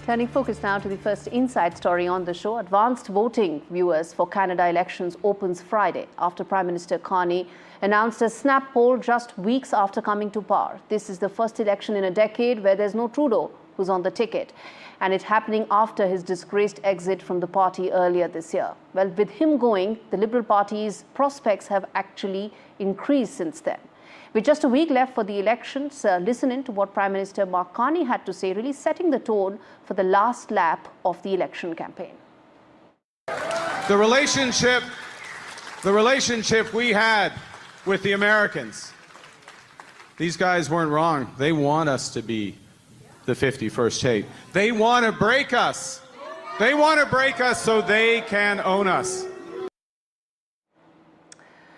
Turning focus now to the first inside story on the show. Advanced voting, viewers, for Canada elections opens Friday after Prime Minister Carney announced a snap poll just weeks after coming to power. This is the first election in a decade where there's no Trudeau who's on the ticket, and it's happening after his disgraced exit from the party earlier this year. Well, with him going, the Liberal Party's prospects have actually increased since then. With just a week left for the elections, listen in to what Prime Minister Carney had to say, really setting the tone for the last lap of the election campaign. The relationship we had with the Americans, these guys weren't wrong. They want us to be the 51st state. They want to break us. They want to break us so they can own us.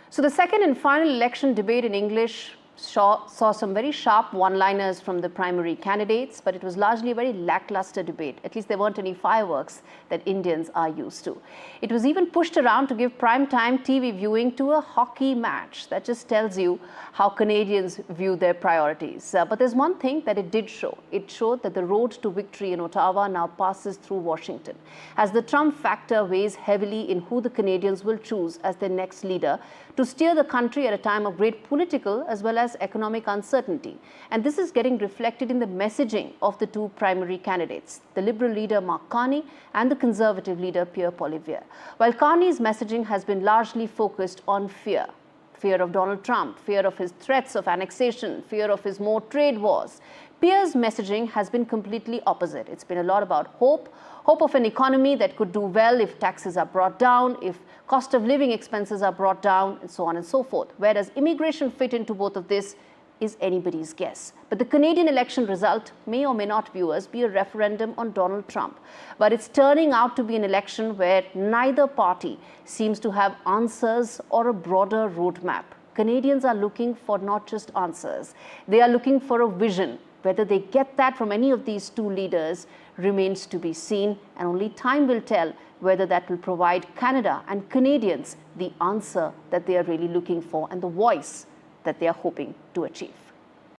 So the second and final election debate in English saw some very sharp one-liners from the primary candidates, but it was largely a very lackluster debate. At least there weren't any fireworks that Indians are used to. It was even pushed around to give prime-time TV viewing to a hockey match. That just tells you how Canadians view their priorities. But there's one thing that it did show. It showed that the road to victory in Ottawa now passes through Washington, as the Trump factor weighs heavily in who the Canadians will choose as their next leader to steer the country at a time of great political as well as economic uncertainty. And this is getting reflected in the messaging of the two primary candidates, the Liberal leader Mark Carney and the Conservative leader Poilievre. While Carney's messaging has been largely focused on fear of Donald Trump, fear of his threats of annexation, fear of his more trade wars, Pierre's messaging has been completely opposite. It's been a lot about hope of an economy that could do well if taxes are brought down, if cost of living expenses are brought down, and so on and so forth. Whereas immigration fit into both of this is anybody's guess. But the Canadian election result may or may not, viewers, be a referendum on Donald Trump. But it's turning out to be an election where neither party seems to have answers or a broader roadmap. Canadians are looking for not just answers, they are looking for a vision. Whether they get that from any of these two leaders remains to be seen, and only time will tell whether that will provide Canada and Canadians the answer that they are really looking for and the voice that they are hoping to achieve.